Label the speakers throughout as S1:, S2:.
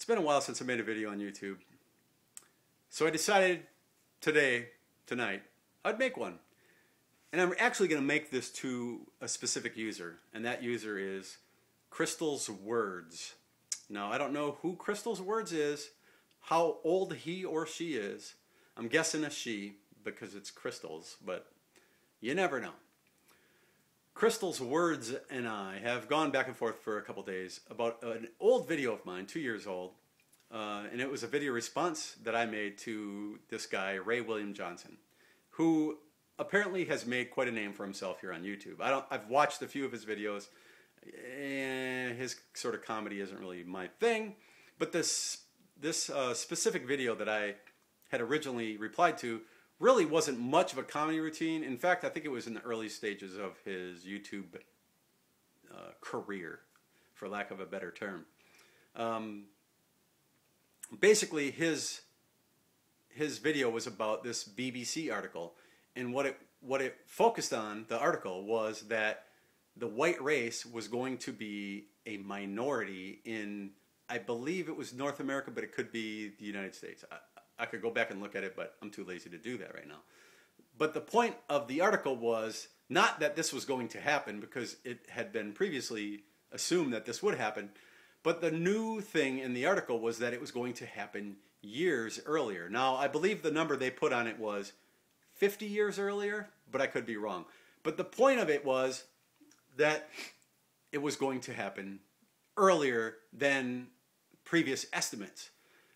S1: It's been a while since I made a video on YouTube. So I decided tonight, I'd make one. And I'm actually going to make this to a specific user. And that user is crystalswords. Now, I don't know who crystalswords is, how old he or she is. I'm guessing a she because it's crystals, but you never know. crystalswords and I have gone back and forth for a couple days about an old video of mine, 2 years old. And it was a video response that I made to this guy, Ray William Johnson, who apparently has made quite a name for himself here on YouTube. I've watched a few of his videos, and his sort of comedy isn't really my thing. But this specific video that I had originally replied to really wasn't much of a comedy routine. In fact, I think it was in the early stages of his YouTube career, for lack of a better term. Basically, his video was about this BBC article, and what it focused on, the article, was that the white race was going to be a minority in, I believe it was North America, but it could be the United States. I could go back and look at it, but I'm too lazy to do that right now. But the point of the article was not that this was going to happen, because it had been previously assumed that this would happen, but the new thing in the article was that it was going to happen years earlier. Now, I believe the number they put on it was 50 years earlier, but I could be wrong. But the point of it was that it was going to happen earlier than previous estimates.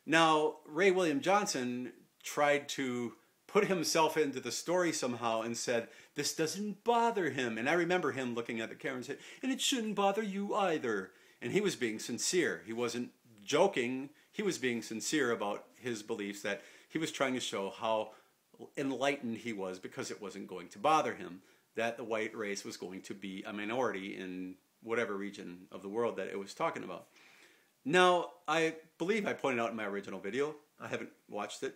S1: Now, Ray William Johnson tried to put himself into the story somehow and said, this doesn't bother him. And I remember him looking at the camera and saying, and it shouldn't bother you either. And he was being sincere. He wasn't joking. He was being sincere about his beliefs, that he was trying to show how enlightened he was because it wasn't going to bother him, that the white race was going to be a minority in whatever region of the world that it was talking about. Now, I believe I pointed out in my original video, I haven't watched it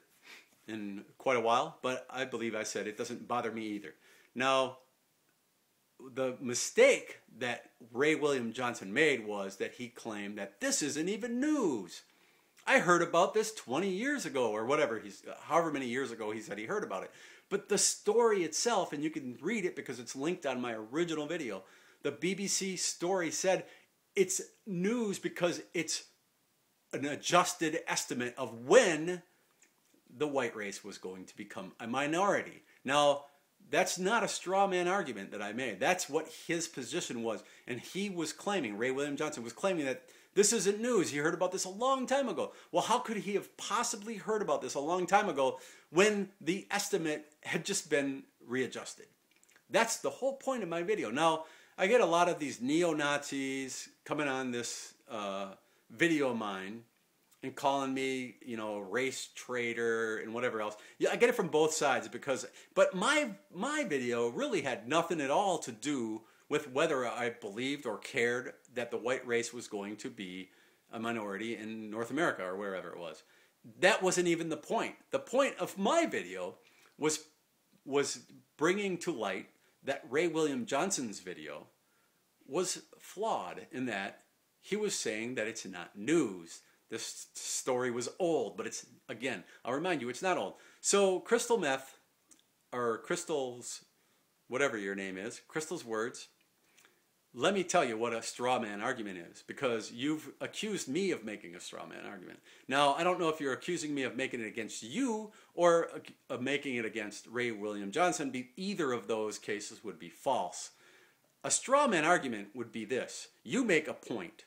S1: in quite a while, but I believe I said it doesn't bother me either. Now, the mistake that Ray William Johnson made was that he claimed that this isn't even news. I heard about this 20 years ago, or whatever, however many years ago he said he heard about it. But the story itself, and you can read it because it's linked on my original video, the BBC story said it's news because it's an adjusted estimate of when the white race was going to become a minority. Now, that's not a straw man argument that I made. That's what his position was. And he was claiming, Ray William Johnson was claiming, that this isn't news. He heard about this a long time ago. Well, how could he have possibly heard about this a long time ago when the estimate had just been readjusted? That's the whole point of my video. Now, I get a lot of these neo-Nazis coming on this video of mine and calling me, you know, race traitor and whatever else. Yeah, I get it from both sides but my video really had nothing at all to do with whether I believed or cared that the white race was going to be a minority in North America or wherever it was. That wasn't even the point. The point of my video was bringing to light that Ray William Johnson's video was flawed in that he was saying that it's not news. This story was old, but it's, again, I'll remind you, it's not old. So Crystal Meth, or Crystals, whatever your name is, crystalswords, let me tell you what a straw man argument is, because you've accused me of making a straw man argument. Now, I don't know if you're accusing me of making it against you or of making it against Ray William Johnson. Either of those cases would be false. A straw man argument would be this. You make a point.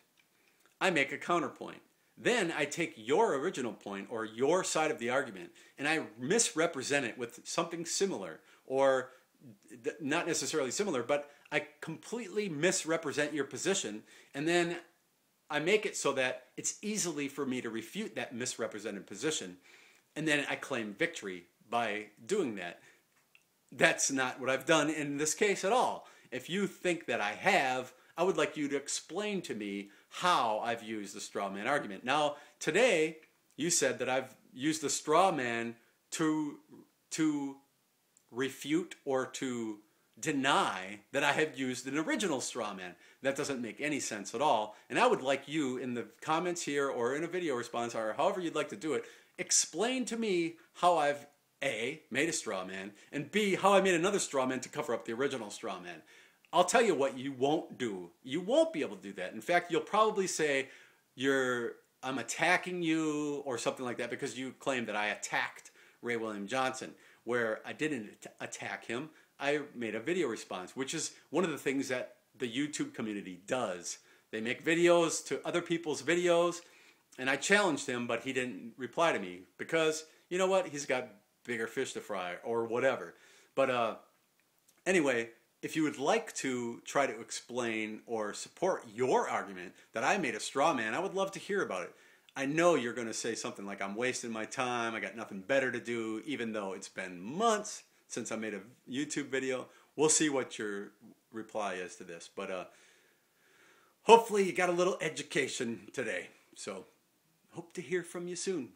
S1: I make a counterpoint. Then I take your original point or your side of the argument and I misrepresent it with something similar, or not necessarily similar, but I completely misrepresent your position, and then I make it so that it's easily for me to refute that misrepresented position, and then I claim victory by doing that. That's not what I've done in this case at all. If you think that I have, I would like you to explain to me how I've used the straw man argument. Now, today, you said that I've used the straw man to refute or to deny that I have used an original straw man. That doesn't make any sense at all. And I would like you in the comments here or in a video response or however you'd like to do it, explain to me how I've A, made a straw man, and B, how I made another straw man to cover up the original straw man. I'll tell you what you won't do. You won't be able to do that. In fact, you'll probably say I'm attacking you or something like that because you claim that I attacked Ray William Johnson, where I didn't attack him. I made a video response, which is one of the things that the YouTube community does. They make videos to other people's videos, and I challenged him, but he didn't reply to me because, you know what, he's got bigger fish to fry or whatever. But anyway, if you would like to try to explain or support your argument that I made a straw man, I would love to hear about it. I know you're going to say something like, I'm wasting my time, I got nothing better to do, even though it's been months since I made a YouTube video. We'll see what your reply is to this. But hopefully you got a little education today. So hope to hear from you soon.